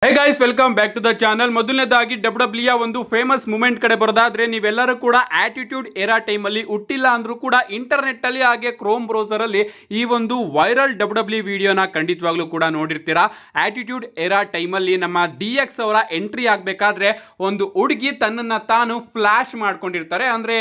Hey guys, welcome back to the channel. ಮೊದಲನೇದಾಗಿ W ಒಂದು famous moment ಕಡೆ ಬರೋದಾದ್ರೆ, ನೀವೆಲ್ಲರೂ ಕೂಡ ಆಟಿಟ್ಯೂಡ್ ಏರಾ ಟೈಮಲ್ಲಿ ಹುಟ್ಟಿಲ್ಲ ಅಂದ್ರೂ ಕೂಡ ಇಂಟರ್ನೆಟ್ ಅಲ್ಲಿ ಹಾಗೆ ಕ್ರೋಮ್ ಬ್ರೌಸರ್ ಅಲ್ಲಿ ಈ ಒಂದು ವೈರಲ್ ಡಬ್ಲ್ಯೂ ವಿಡಿಯೋನ ಖಂಡಿತವಾಗ್ಲೂ ಕೂಡ ನೋಡಿರ್ತೀರಾ. ಆಟಿಟ್ಯೂಡ್ ಏರಾ ಟೈಮಲ್ಲಿ ನಮ್ಮ DX ಅವರ ಎಂಟ್ರಿ ಆಗಬೇಕಾದ್ರೆ ಒಂದು ಹುಡುಗಿ ತನ್ನನ್ನ ತಾನು ಫ್ಲಾಶ್ ಮಾಡ್ಕೊಂಡಿರ್ತಾರೆ, ಅಂದ್ರೆ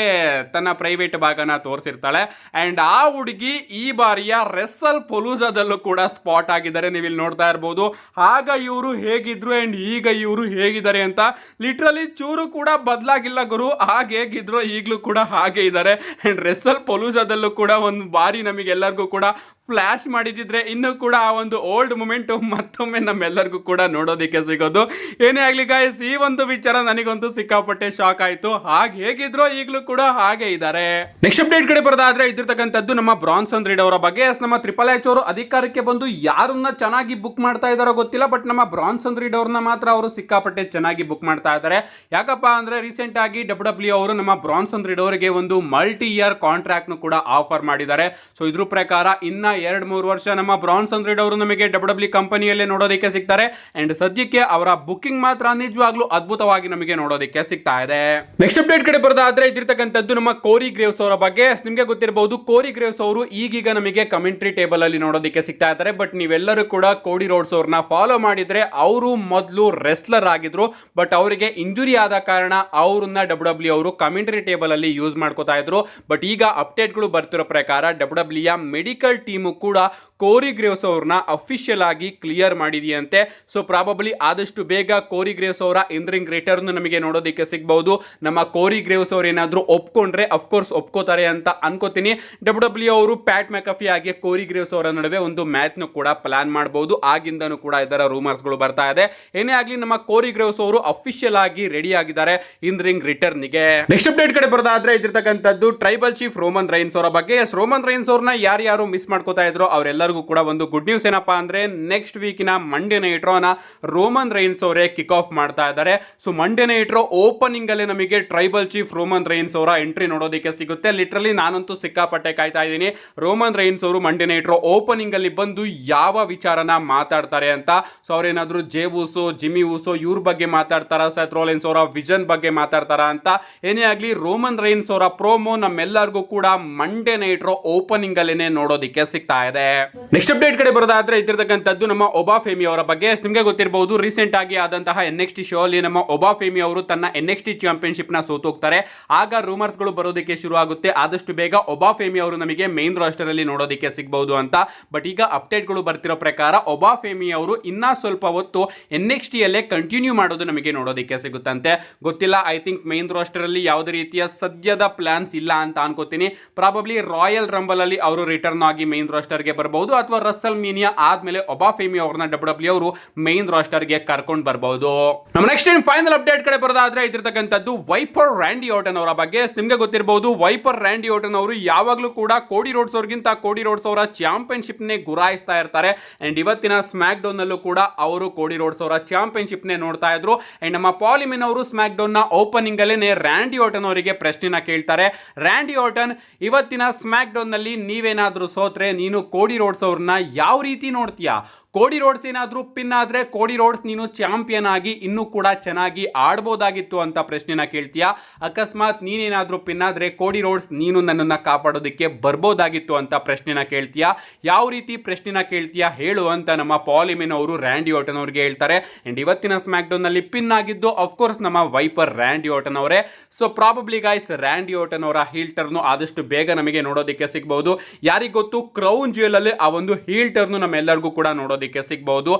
ತನ್ನ ಪ್ರೈವೇಟ್ ಭಾಗನ ತೋರಿಸಿರ್ತಾಳೆ. ಅಂಡ್ ಆ ಹುಡುಗಿ ಈ ಬಾರಿಯ ರೆಸ್ಸಲ್ ಪೊಲೂಜಾದಲ್ಲೂ ಕೂಡ ಸ್ಪಾಟ್ ಆಗಿದ್ದಾರೆ. ನೀವು ಇಲ್ಲಿ ನೋಡ್ತಾ ಇರಬಹುದು. ಆಗ ಇವರು ಹೇಗಿದ್ರು ಅಂಡ್ ಈಗ ಇವರು ಹೇಗಿದ್ದಾರೆ ಅಂತ ಲಿಟ್ರಲಿ ಚೂರು ಕೂಡ ಬದಲಾಗಿಲ್ಲ ಗುರು. ಹಾಗೆ ಹೇಗಿದ್ರು ಈಗಲೂ ಕೂಡ ಹಾಗೆ ಇದ್ದಾರೆ. ಅಂಡ್ ರೆಸ್ಸಲ್ ಪೊಲೂಜಾದಲ್ಲೂ ಕೂಡ ಒಂದು ಬಾರಿ ನಮಗೆಲ್ಲರಿಗೂ ಕೂಡ ಫ್ಲಾಶ್ ಮಾಡಿದ್ರೆ ಇನ್ನೂ ಕೂಡ ಆ ಒಂದು ಓಲ್ಡ್ ಮೂಮೆಂಟ್ ಮತ್ತೊಮ್ಮೆ ನಮ್ಮೆಲ್ಲರಿಗೂ ಕೂಡ ನೋಡೋದಕ್ಕೆ ಸಿಗೋದು. ಏನೇ ಆಗ್ಲಿ ಗಾಯ್ಸ್, ಈ ಒಂದು ವಿಚಾರ ನನಗಂತೂ ಸಿಕ್ಕಾಪಟ್ಟೆ ಶಾಕ್ ಆಯ್ತು. ಹಾಗೆ ಹೇಗಿದ್ರು ಈಗಲೂ ಕೂಡ ಹಾಗೆ ಇದ್ದಾರೆ. ನೆಕ್ಸ್ಟ್ ಅಪ್ಡೇಟ್ ಕಡೆ ಬರೋದಾದ್ರೆ, ಇದಿರ್ತಕ್ಕಂಥದ್ದು ನಮ್ಮ ಬ್ರಾನ್ಸನ್ ರೀಡ್ ಅವರ ಬಗ್ಗೆ. ನಮ್ಮ ಟ್ರಿಪಲ್ ಎಚ್ ಅವರು ಅಧಿಕಾರಕ್ಕೆ ಬಂದು ಯಾರನ್ನ ಚೆನ್ನಾಗಿ ಬುಕ್ ಮಾಡ್ತಾ ಇದಾರೋ ಗೊತ್ತಿಲ್ಲ, ಬಟ್ ನಮ್ಮ ಬ್ರಾನ್ಸನ್ ರೀಡ್ ಅವ್ರನ್ನ ಮಾತ್ರ ಅವರು ಸಿಕ್ಕಾಪಟ್ಟೆ ಚೆನ್ನಾಗಿ ಬುಕ್ ಮಾಡ್ತಾ ಇದ್ದಾರೆ. ಯಾಕಪ್ಪ ಅಂದ್ರೆ ರೀಸೆಂಟ್ ಆಗಿ ಡಬ್ಲ್ಯೂ ಅವರು ನಮ್ಮ ಬ್ರಾನ್ಸನ್ ರೀಡ್ ಅವರಿಗೆ ಒಂದು ಮಲ್ಟಿ ಇಯರ್ ಕಾಂಟ್ರಾಕ್ಟ್ ಕೂಡ ಆಫರ್ ಮಾಡಿದ್ದಾರೆ. ಸೊ ಇದ್ರ ಪ್ರಕಾರ ಇನ್ನ 2-3 ವರ್ಷ ನಮ್ಮ ಬ್ರಾನ್ಸನ್ ರೀಡ್ ಅವರು ನಮಗೆ ಡಬ್ಲ್ಯೂ ಕಂಪನಿಯಲ್ಲೇ ನೋಡೋದಕ್ಕೆ ಸಿಗ್ತಾರೆ. ಅಂಡ್ ಸದ್ಯಕ್ಕೆ ಅವರ ಬುಕಿಂಗ್ ಮಾತ್ರ ನಿಜವಾಗ್ಲೂ ಅದ್ಭುತವಾಗಿ ನಮಗೆ ನೋಡೋದಕ್ಕೆ ಸಿಗ್ತಾ ಇದೆ. ನೆಕ್ಸ್ಟ್ ಅಪ್ಡೇಟ್ ಕಡೆ ಬರೋದಾದ್ರೆ, ಇದಿರ್ತಕ್ಕಂಥದ್ದು ನಮ್ಮ ಕೋರಿ ಗ್ರೇವ್ಸ್ ಅವರ ಬಗ್ಗೆ. ನಿಮಗೆ ಗೊತ್ತಿರಬಹುದು, ಕೋರಿ ಗ್ರೇವ್ಸ್ ಅವರು ಈಗೀಗ ನಮಗೆ ಕಮೆಂಟ್ರಿ ಟೇಬಲ್ ಅಲ್ಲಿ ನೋಡೋದಕ್ಕೆ ಸಿಗ್ತಾ ಇದ್ದಾರೆ. ಬಟ್ ನೀವೆಲ್ಲರೂ ಕೂಡ ಕೋಡಿ ರೋಡ್ಸ್ ಅವ್ರನ್ನ ಫಾಲೋ ಮಾಡಿದ್ರೆ, ಅವರು ಮೊದಲು ರೆಸ್ಲರ್ ಆಗಿದ್ರು, ಬಟ್ ಅವರಿಗೆ ಇಂಜುರಿ ಆದ ಕಾರಣ ಅವರನ್ನ ಡಬ್ಲ್ಯೂ ಅವರು ಕಮೆಂಟ್ರಿ ಟೇಬಲ್ ಅಲ್ಲಿ ಯೂಸ್ ಮಾಡ್ಕೋತಾ ಇದ್ರು. ಬಟ್ ಈಗ ಅಪ್ಡೇಟ್ಗಳು ಬರ್ತಿರೋ ಪ್ರಕಾರ ಡಬ್ಲ್ಯೂ ಮೆಡಿಕಲ್ ಟೀಮ್ ಕೂಡ ಕೋರಿ ಗ್ರೇವ್ಸ್ ಅವ್ರನ್ನ ಅಫಿಷಿಯಲ್ ಆಗಿ ಕ್ಲಿಯರ್ ಮಾಡಿದೆಯಂತೆ. ಸೊ ಪ್ರಾಬಬ್ಲಿ ಆದಷ್ಟು ಬೇಗ ಕೋರಿ ಗ್ರೇವ್ಸ್ ಅವರ ಇನ್ ರಿಂಗ್ ರಿಟರ್ನ್ ನಮಗೆ ನೋಡೋದಕ್ಕೆ ಸಿಗಬಹುದು. ನಮ್ಮ ಕೋರಿ ಗ್ರೇವ್ಸ್ ಅವ್ರು ಏನಾದರೂ ಒಪ್ಕೊಂಡ್ರೆ, ಅಫ್ಕೋರ್ಸ್ ಒಪ್ಕೋತಾರೆ ಅಂತ ಅನ್ಕೋತೀನಿ, ಡಬ್ಲ್ಯೂ ಅವರು ಪ್ಯಾಟ್ ಮೆಕಫಿ ಆಗಿ ಕೋರಿ ಗ್ರೇವ್ಸ್ ಅವರ ನಡುವೆ ಒಂದು ಮ್ಯಾಚ್ ನು ಕೂಡ ಪ್ಲಾನ್ ಮಾಡಬಹುದು. ಆಗಿಂದನೂ ಕೂಡ ಇದರ ರೂಮರ್ಸ್ ಗಳು ಬರ್ತಾ ಇದೆ. ಏನೇ ಆಗ್ಲಿ, ನಮ್ಮ ಕೋರಿ ಗ್ರೇವ್ಸ್ ಅವರು ಅಫಿಷಿಯಲ್ ಆಗಿ ರೆಡಿ ಆಗಿದ್ದಾರೆ ಇನ್ ರಿಂಗ್ ರಿಟರ್ನ್ ಗೆ. ನೆಕ್ಸ್ಟ್ ಅಪ್ಡೇಟ್ ಕಡೆ ಬರೋದಾದ್ರೆ, ಇದಿರ್ತಕ್ಕಂಥದ್ದು ಟ್ರೈಬಲ್ ಚೀಫ್ ರೋಮನ್ ರೈನ್ಸ್ ಅವರ ಬಗ್ಗೆ. ರೋಮನ್ ರೈನ್ಸ್ ಅವ್ರನ್ನ ಯಾರ್ಯಾರು ಮಿಸ್ ಮಾಡ್ಕೋತಾ ಇದ್ರು ಅವರೆಲ್ಲರಿಗೂ ಕೂಡ ಒಂದು ಗುಡ್ ನ್ಯೂಸ್. ಏನಪ್ಪಾ ಅಂದ್ರೆ, ನೆಕ್ಸ್ಟ್ ವೀಕಿನ Monday night raw Roman Reigns ಅವರೇ ಕಿಕ್ ಆಫ್ ಮಾಡ್ತಾ ಇದ್ದಾರೆ. So Monday night raw opening ಅಲ್ಲಿ ನಮಗೆ ಟ್ರೈಬಲ್ ಚೀಫ್ ರೋಮನ್ ರೈನ್ಸ್ ಅವರ ಎಂಟ್ರಿ ನೋಡೋದಕ್ಕೆ ಸಿಗುತ್ತೆ. ಲಿಟ್ರಲಿ ನಾನಂತೂ ಸಿಕ್ಕಾಪಟ್ಟೆ ಕಾಯ್ತಾ ಇದ್ದೀನಿ ರೋಮನ್ ರೈನ್ಸ್ ಅವರು ಮಂಡೇ ನೈಟ್ ರೋ ಓಪನಿಂಗ್ ಅಲ್ಲಿ ಬಂದು ಯಾವ ವಿಚಾರನ ಮಾತಾಡ್ತಾರೆ ಅಂತ. ಸೊ ಅವ್ರೇನಾದ್ರು ಜೇ ಊಸೋ, ಜಿಮ್ಮಿ ಊಸೋ ಇವ್ರ ಬಗ್ಗೆ ಮಾತಾಡ್ತಾರ, ಸೆತ್ ರೋಲಿನ್ಸ್ ಅವರ ವಿಷನ್ ಬಗ್ಗೆ ಮಾತಾಡ್ತಾರ ಅಂತ. ಏನೇ ಆಗ್ಲಿ, ರೋಮನ್ ರೈನ್ಸ್ ಅವರ ಪ್ರೋಮೋ ನಮ್ಮೆಲ್ಲರಿಗೂ ಕೂಡ ಮಂಡೇ ನೈಟ್ ರೋ ಓಪನಿಂಗ್ ಅಲ್ಲೇನೆ ನೋಡೋದಕ್ಕೆ ಸಿಗ್ತಾ ಇದೆ. ನೆಕ್ಸ್ಟ್ ಅಪ್ಡೇಟ್ ಕಡೆ ಬರೋದಾದ್ರೆ, ಇದ್ದಿರ್ತಕ್ಕಂಥದ್ದು ನಮ್ಮ ಒಬಾ ಫೇಮಿ ಅವರ ಬಗ್ಗೆ. ನಿಮಗೆ ಗೊತ್ತಿರಬಹುದು, ರೀಸೆಂಟ್ ಆಗಿ ಆದಂತಹ NXT ಶೋ ಅಲ್ಲಿ ನಮ್ಮ ಒಬಾ ಫೇಮಿ ಅವರು ತನ್ನ NXT ಚಾಂಪಿಯನ್ಶಿಪ್ ನ ಸೋತೋಗ್ತಾರೆ. ಆಗ ರೂಮರ್ಸ್ ಗಳು ಬರೋದಕ್ಕೆ ಶುರು ಆಗುತ್ತೆ, ಆದಷ್ಟು ಬೇಗ ಒಬಾ ಫೇಮಿ ಅವರು ನಮಗೆ ಮೇನ್ ರಾಸ್ಟರ್ ಅಲ್ಲಿ ನೋಡೋದಕ್ಕೆ ಸಿಗಬಹುದು ಅಂತ. ಬಟ್ ಈಗ ಅಪ್ಡೇಟ್ ಗಳು ಬರ್ತಿರೋ ಪ್ರಕಾರ ಒಬಾ ಫೇಮಿ ಅವರು ಇನ್ನ ಸ್ವಲ್ಪ ಹೊತ್ತು NXT ಅಲ್ಲೇ ಕಂಟಿನ್ಯೂ ಮಾಡೋದು ನಮಗೆ ನೋಡೋದಕ್ಕೆ ಸಿಗುತ್ತಂತೆ. ಗೊತ್ತಿಲ್ಲ, ಐ ಥಿಂಕ್ ಮೇನ್ ರಾಸ್ಟರ್ ಅಲ್ಲಿ ಯಾವುದೇ ರೀತಿಯ ಸದ್ಯದ ಪ್ಲಾನ್ಸ್ ಇಲ್ಲ ಅಂತ ಅನ್ಕೋತೀನಿ. ಪ್ರಾಬಬ್ಲಿ ರಾಯಲ್ ರಂಬಲ್ ಅಲ್ಲಿ ಅವರು ರಿಟರ್ನ್ ಆಗಿ ಮೇನ್ ರಾಸ್ಟರ್ ಗೆ ಬರಬಹುದು, ಅಥವಾ ರಸಲ್ ಮೀನಿಯಾ ಆದ್ಮೇಲೆ ಒಬಾ ಫೇಮಿ ಅವ್ರನ್ನ ಡಬ್ಲ್ಯೂ ಅವರು ಮೇನ್ ರಾಸ್ಟರ್ ಗೆ ಕರ್ಕೊಂಡು ಬರಬಹುದು. ನಮ್ಮ ನೆಕ್ಸ್ಟ್ ಫೈನಲ್ ಅಪ್ಡೇಟ್ ಕಡೆ ಬರೋದಾದ್ರೆ, ಇದಿರ್ತಕ್ಕಂಥದ್ದು ವೈಪರ್ ರ್ಯಾಂಡಿ ಆರ್ಟನ್ ಅವರ ಬಗ್ಗೆ. ನಿಮಗೆ ಗೊತ್ತಿರಬಹುದು, ವೈಪರ್ ರ್ಯಾಂಡಿ ಆರ್ಟನ್ ಅವರು ಯಾವಾಗಲೂ ಕೂಡ ಕೋಡಿ ರೋಡ್ಸ್ ಅವ್ರಿಗಿಂತ ಕೋಡಿ ರೋಡ್ಸ್ ಅವರ ಚಾಂಪಿಯನ್ಶಿಪ್ ನೇ ಗುರಾಯಿಸ್ತಾ ಇರ್ತಾರೆ. ಅಂಡ್ ಇವತ್ತಿನ ಸ್ಮ್ಯಾಕ್ ಡೌನ್ ನಲ್ಲೂ ಕೂಡ ಅವರು ಕೋಡಿ ರೋಡ್ಸ್ ಅವರ ಚಾಂಪಿಯನ್ಶಿಪ್ ನೇ ನೋಡ್ತಾ ಇದ್ರು. ಅಂಡ್ ನಮ್ಮ ಪಾಲಿಮಿನ್ ಅವರು ಸ್ಮ್ಯಾಕ್ ಡೌನ್ ನ ಓಪನಿಂಗ್ ಅಲ್ಲೇ ರ್ಯಾಂಡಿ ಆರ್ಟನ್ ಅವರಿಗೆ ಪ್ರಶ್ನೆನ ಕೇಳ್ತಾರೆ. ರ್ಯಾಂಡಿ ಆರ್ಟನ್, ಇವತ್ತಿನ ಸ್ಮ್ಯಾಕ್ ಡೌನ್ ನಲ್ಲಿ ನೀವೇನಾದ್ರೂ ಸೋತ್ರೆ ನೀನು ಕೋಡಿ ರೋಡ್ಸ್ ಅವ್ರನ್ನ ಯಾವ ರೀತಿ ನೋಡ್ತೀಯಾ? ಕೋಡಿ ರೋಡ್ಸ್ ಏನಾದ್ರೂ ಪಿನ್ ಆದ್ರೆ ಕೋಡಿ ರೋಡ್ಸ್ ನೀನು ಚಾಂಪಿಯನ್ ಆಗಿ ಇನ್ನೂ ಕೂಡ ಚೆನ್ನಾಗಿ ಆಡ್ಬೋದಾಗಿತ್ತು ಅಂತ ಪ್ರಶ್ನೆನ ಕೇಳ್ತೀಯಾ? ಅಕಸ್ಮಾತ್ ನೀನೇನಾದ್ರೂ ಪಿನ್ ಆದ್ರೆ ಕೋಡಿ ರೋಡ್ಸ್ ನೀನು ನನ್ನನ್ನ ಕಾಪಾಡೋದಕ್ಕೆ ಬರ್ಬೋದಾಗಿತ್ತು ಅಂತ ಪ್ರಶ್ನೆನ ಕೇಳ್ತೀಯಾ? ಯಾವ ರೀತಿ ಪ್ರಶ್ನೆನ ಕೇಳ್ತೀಯಾ ಹೇಳು ಅಂತ ನಮ್ಮ ಪಾಲಿಮಿನ್ ಅವರು ರ್ಯಾಂಡಿ ಆರ್ಟನ್ ಅವ್ರಿಗೆ ಹೇಳ್ತಾರೆ. ಅಂಡ್ ಇವತ್ತಿನ ಸ್ಮ್ಯಾಕ್ ಡೌನ್ ನಲ್ಲಿ ಪಿನ್ ಆಗಿದ್ದು ಅಫ್ಕೋರ್ಸ್ ನಮ್ಮ ವೈಪರ್ ರ್ಯಾಂಡಿ ಆರ್ಟನ್ ಅವರೇ. ಸೊ ಪ್ರಾಬಬ್ಲಿ ಗೈಸ್, ರ್ಯಾಂಡಿ ಆರ್ಟನ್ ಅವರ ಹೀಲ್ ಟರ್ನ್ ಆದಷ್ಟು ಬೇಗ ನಮಗೆ ನೋಡೋದಕ್ಕೆ ಸಿಗಬಹುದು. ಯಾರಿಗ್ ಗೊತ್ತು, ಕ್ರೌನ್ ಜ್ಯುವೆಲ್ ಅಲ್ಲಿ ಆ ಒಂದು ಹೀಲ್ ಟರ್ನ್ ನಮ್ಮೆಲ್ಲರಿಗೂ ಕೂಡ ನೋಡೋದಕ್ಕೆ ಸಿಗಬಹುದು.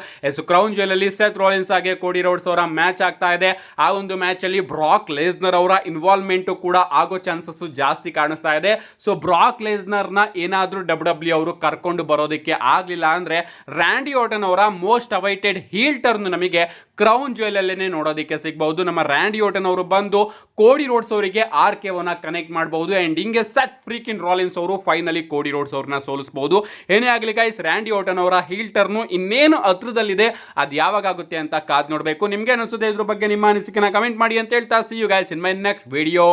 ಕ್ರೌನ್ ಜ್ಯುವೆಲ್ ಅಲ್ಲಿ ಸೆತ್ ರೋಲಿನ್ಸ್ ಹಾಗೆ ಕೋಡಿ ರೋಡ್ಸ್ ಅವರ ಮ್ಯಾಚ್ ಆಗ್ತಾ ಇದೆ. ಆ ಒಂದು ಮ್ಯಾಚ್ ಅಲ್ಲಿ ಬ್ರಾಕ್ ಲೆಸ್ನರ್ ಅವರ ಇನ್ವಾಲ್ವ್ಮೆಂಟ್ ಕೂಡ ಆಗೋ ಚಾನ್ಸಸ್ ಜಾಸ್ತಿ ಕಾಣಿಸ್ತಾ ಇದೆ. ಸೊ ಬ್ರಾಕ್ ಲೆಸ್ನರ್ ನ ಏನಾದ್ರೂ ಡಬ್ಲ್ಯೂ ಅವರು ಕರ್ಕೊಂಡು ಬರೋದಕ್ಕೆ ಆಗ್ಲಿಲ್ಲ ಅಂದ್ರೆ, ರ್ಯಾಂಡಿ ಆರ್ಟನ್ ಅವರ ಮೋಸ್ಟ್ ಅವೈಟೆಡ್ ಹೀಲ್ ಟರ್ನ್ ನಮಗೆ ಕ್ರೌನ್ ಜ್ಯುವೆಲ್ ಅಲ್ಲೇನೆ ನೋಡೋದಕ್ಕೆ ಸಿಗಬಹುದು. ನಮ್ಮ ರ್ಯಾಂಡಿ ಆರ್ಟನ್ ಅವರು ಬಂದು ಕೋಡಿ ರೋಡ್ಸ್ ಅವರಿಗೆ RKOನ ಕನೆಕ್ಟ್ ಮಾಡಬಹುದು. ಅಂಡ್ ಹಿಂಗೆ ಸೆತ್ ಫ್ರೀಕಿನ್ ರಾಲಿನ್ಸ್ ಅವರು ಫೈನಲಿ ಕೋಡಿ ರೋಡ್ಸ್ ಅವ್ರನ್ನ ಸೋಲಿಸಬಹುದು. ಏನೇ ಆಗಲಿ ಗೈಸ್, ರ್ಯಾಂಡಿ ಆರ್ಟನ್ ಅವರ ಹೀಲ್ ಟರ್ನ್ ಇನ್ನೇನು ಹತ್ರದಲ್ಲಿದೆ, ಅದು ಯಾವಾಗ ಆಗುತ್ತೆ ಅಂತ ಕಾದ್ ನೋಡಬೇಕು. ನಿಮ್ಗೆ ಅನಿಸುತ್ತೆ ಇದ್ರ ಬಗ್ಗೆ ನಿಮ್ಮ ಅನಿಸಿಕೆನ ಕಮೆಂಟ್ ಮಾಡಿ ಅಂತ ಹೇಳ್ತಾ, see you guys in my next video.